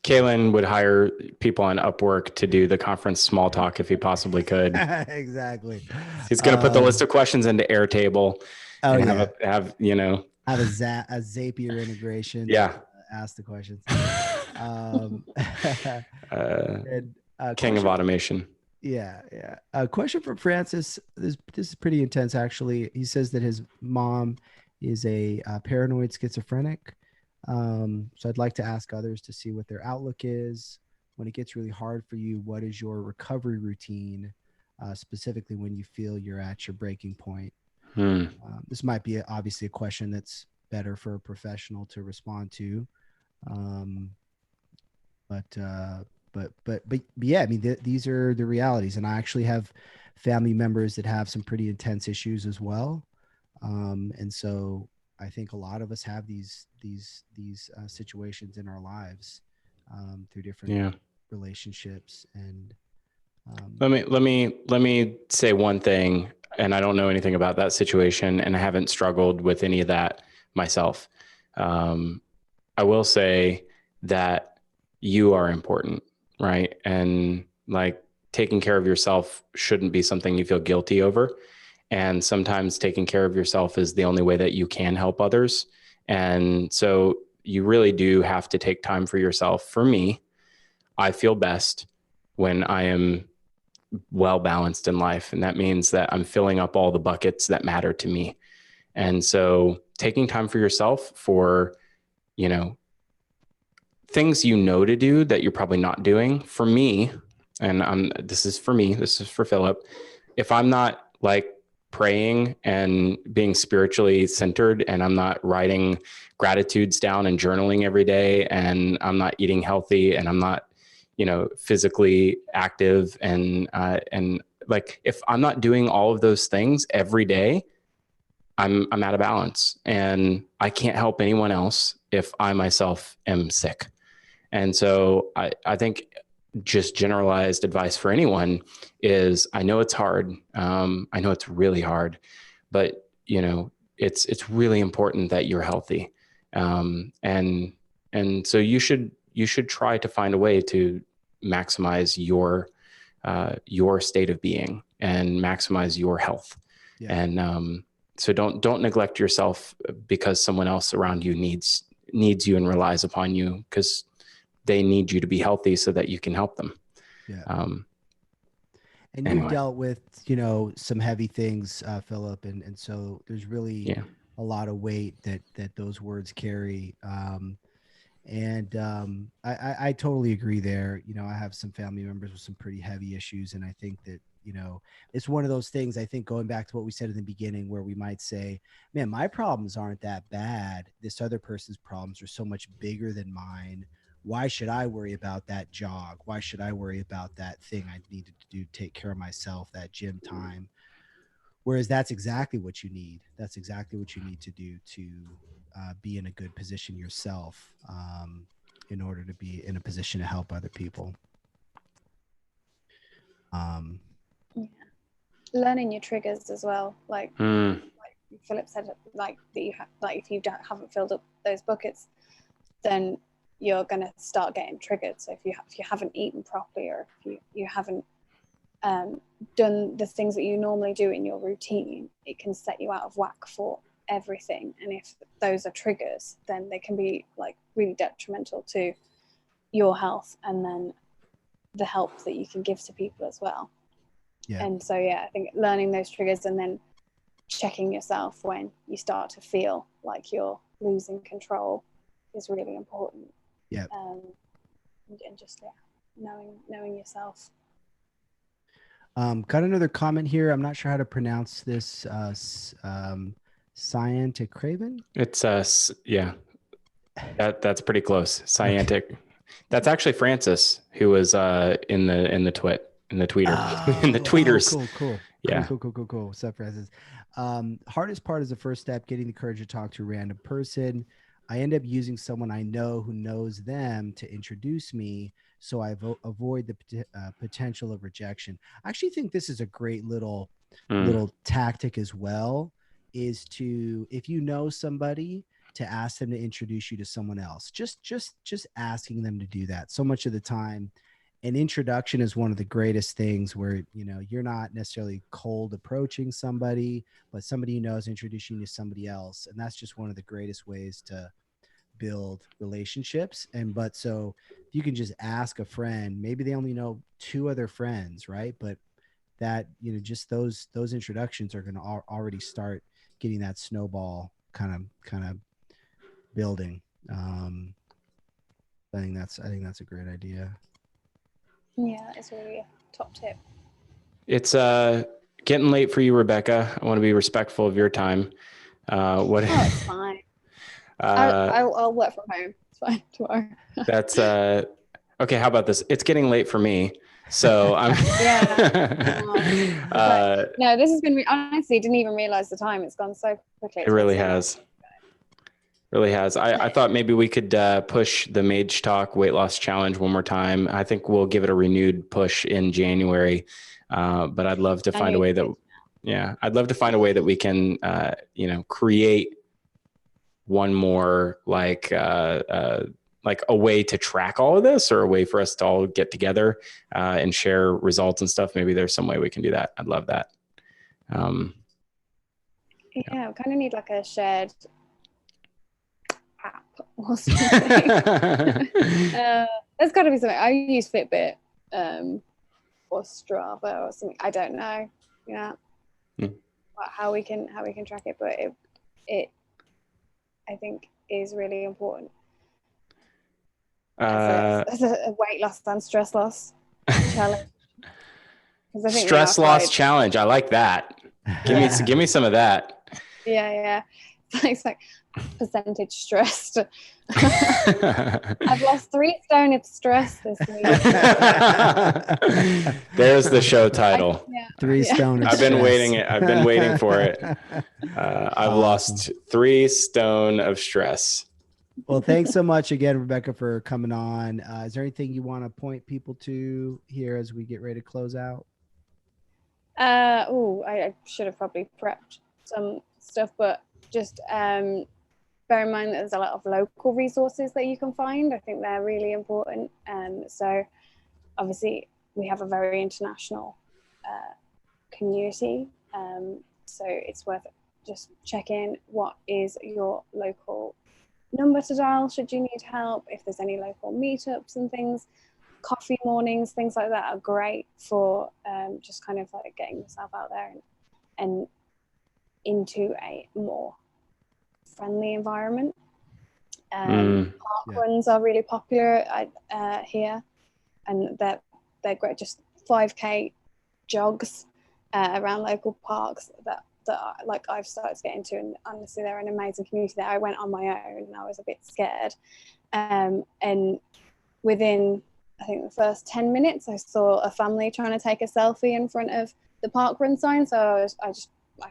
Kaylin would hire people on Upwork to do the conference small talk if he possibly could. Exactly. He's going to put the list of questions into Airtable. And have a Zapier integration. Ask the questions. King of automation. A question from Francis. This is pretty intense, actually. He says that his mom is a paranoid schizophrenic. So I'd like to ask others to see what their outlook is when it gets really hard for you. What is your recovery routine, specifically when you feel you're at your breaking point? This might be obviously a question that's better for a professional to respond to. But yeah, I mean, these are the realities, and I actually have family members that have some pretty intense issues as well. And so I think a lot of us have these situations in our lives through different relationships. And let me say one thing, and I don't know anything about that situation, and I haven't struggled with any of that myself. I will say that you are important, right? And like taking care of yourself shouldn't be something you feel guilty over. And sometimes taking care of yourself is the only way that you can help others. And so you really do have to take time for yourself. For me, I feel best when I am well balanced in life. And that means that I'm filling up all the buckets that matter to me. And so taking time for yourself for, you know, things you know to do that you're probably not doing. For me, and this is for me, this is for Philip. If I'm not like praying and being spiritually centered, and I'm not writing gratitudes down and journaling every day, and I'm not eating healthy, and I'm not, you know, physically active, and like if I'm not doing all of those things every day, I'm out of balance, and I can't help anyone else if I myself am sick. And so I think just generalized advice for anyone is, I know it's hard. I know it's really hard, but you know, it's really important that you're healthy. And so you should try to find a way to maximize your state of being and maximize your health. And, so don't neglect yourself because someone else around you needs you and relies upon you, because they need you to be healthy so that you can help them. And you've dealt with, you know, some heavy things, Philip. And so there's really a lot of weight that those words carry. I totally agree there. You know, I have some family members with some pretty heavy issues. And I think that, you know, it's one of those things, I think, going back to what we said in the beginning, where we might say, man, my problems aren't that bad. This other person's problems are so much bigger than mine. Why should I worry about that jog? Why should I worry about that thing I needed to do, take care of myself, that gym time? Whereas that's exactly what you need. That's exactly what you need to do to be in a good position yourself, in order to be in a position to help other people. Learning your triggers as well, like Philip said, like that you have, like if you haven't filled up those buckets, then you're going to start getting triggered. So if you haven't eaten properly, or if you haven't done the things that you normally do in your routine, it can set you out of whack for everything. And if those are triggers, then they can be like really detrimental to your health, and then the help that you can give to people as well. Yeah. And so, yeah, I think learning those triggers and then checking yourself when you start to feel like you're losing control is really important. Yeah. And just knowing yourself. Got another comment here. I'm not sure how to pronounce this. Scientific Craven. It's yeah. That's pretty close. Scientific. Okay. That's actually Francis, who was in the tweeter. In the tweeters. Cool. Yeah. Cool. What's up, Francis? Hardest part is the first step, getting the courage to talk to a random person. I end up using someone I know who knows them to introduce me, so I avoid the potential of rejection. I actually think this is a great little tactic as well, is to, if you know somebody, to ask them to introduce you to someone else. Just asking them to do that. So much of the time, an introduction is one of the greatest things where, you know, you're not necessarily cold approaching somebody, but somebody you know is introducing you to somebody else. And that's just one of the greatest ways to build relationships. But so if you can just ask a friend, maybe they only know 2 other friends, right? But that, you know, just those introductions are going to already start getting that snowball kind of building. I think that's a great idea. Yeah, it's really a top tip. It's getting late for you, Rebecca. I want to be respectful of your time. Oh, it's fine. I'll work from home. It's fine tomorrow. That's okay. How about this? It's getting late for me, so I'm. No, this has been. Honestly, didn't even realize the time. It's gone so quickly. It really has. Really has. I thought maybe we could push the Mage Talk weight loss challenge one more time. I think we'll give it a renewed push in January. But I'd love to find a way that, I'd love to find a way that we can, create one more like a way to track all of this, or a way for us to all get together and share results and stuff. Maybe there's some way we can do that. I'd love that. We kind of need like a shared app or something. There's got to be something. I use Fitbit or Strava or something. I don't know. How we can track it, but it I think is really important as a weight loss and stress loss challenge. Stress loss challenge. I like that. Give me some of that. Yeah. It's like percentage stressed. I've lost 3 stone of stress this week. There's the show title. 3 stone of I've stress. I've been waiting for it. I've lost 3 stone of stress. Well, thanks so much again, Rebecca, for coming on. Is there anything you want to point people to here as we get ready to close out? I should have probably prepped some stuff, but just bear in mind that there's a lot of local resources that you can find. I think they're really important. So obviously we have a very international community. So it's worth just checking what is your local number to dial should you need help. If there's any local meetups and things, coffee mornings, things like that are great for just kind of like getting yourself out there and into a more friendly environment. Park runs are really popular here, and they're great. Just 5K jogs around local parks that are, like, I've started to get into, and honestly they're an amazing community there. I went on my own and I was a bit scared, and within I think the first 10 minutes I saw a family trying to take a selfie in front of the park run sign, so I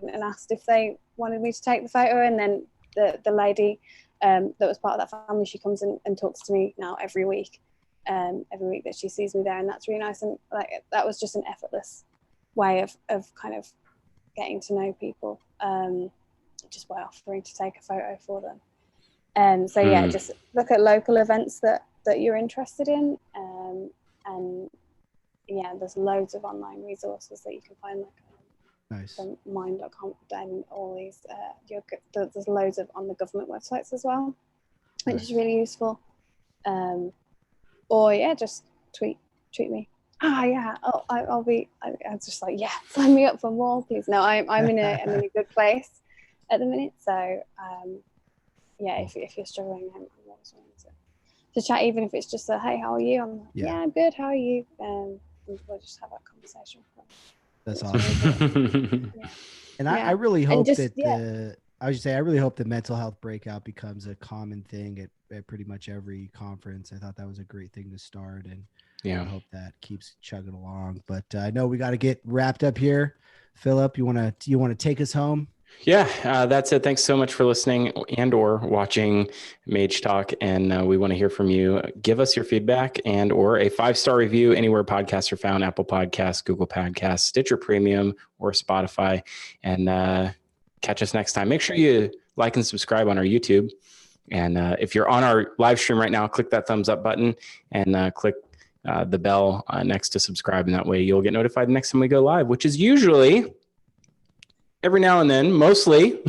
went and asked if they wanted me to take the photo, and then the lady that was part of that family, she comes and talks to me now every week that she sees me there, and that's really nice. And like that was just an effortless way of kind of getting to know people, just by offering to take a photo for them. So yeah, just look at local events that you're interested in, and yeah, there's loads of online resources that you can find, like Nice. from mind.com and all these. There's loads of on the government websites as well, which is really useful. Or yeah, just tweet me. I'll be. I'm just like, yeah, sign me up for more, please. No, I'm in a good place at the minute. So yeah, if you're struggling, I'm always willing to chat, even if it's just a hey, how are you? I'm like, yeah, I'm good. How are you? We'll just have a conversation. That's awesome. Yeah. And I really hope I really hope the mental health breakout becomes a common thing at pretty much every conference. I thought that was a great thing to start, and I hope that keeps chugging along. But I know we got to get wrapped up here. Philip, you want to take us home? Yeah, that's it. Thanks so much for listening and or watching Mage Talk. And we want to hear from you. Give us your feedback and or a 5-star review anywhere podcasts are found: Apple Podcasts, Google Podcasts, Stitcher Premium, or Spotify. And catch us next time. Make sure you like and subscribe on our YouTube. And if you're on our live stream right now, click that thumbs up button and click the bell next to subscribe. And that way you'll get notified the next time we go live, which is usually every now and then, mostly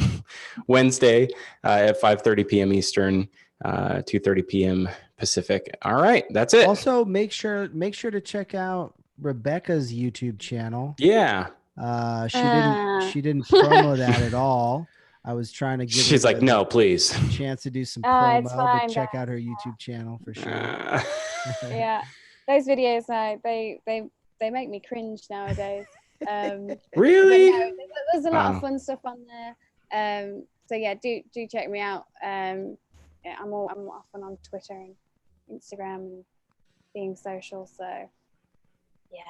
Wednesday at 5:30 p.m. Eastern, 2:30 p.m. Pacific. All right, that's it. Also, make sure to check out Rebecca's YouTube channel. Yeah. She didn't promo that at all. I was trying to give She's like, no, please. Chance to do some promo, it's fine, but check out her YouTube channel for sure. Yeah, those videos they make me cringe nowadays. Really? No, there's a lot of fun stuff on there. So yeah, do check me out. Yeah, I'm often on Twitter and Instagram and being social. So yeah,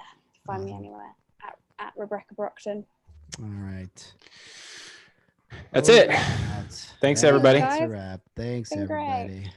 find me anywhere at Rebecca Brockton. All right. That's it. Thanks, Thanks, everybody. That's a wrap. Thanks, everybody. Great.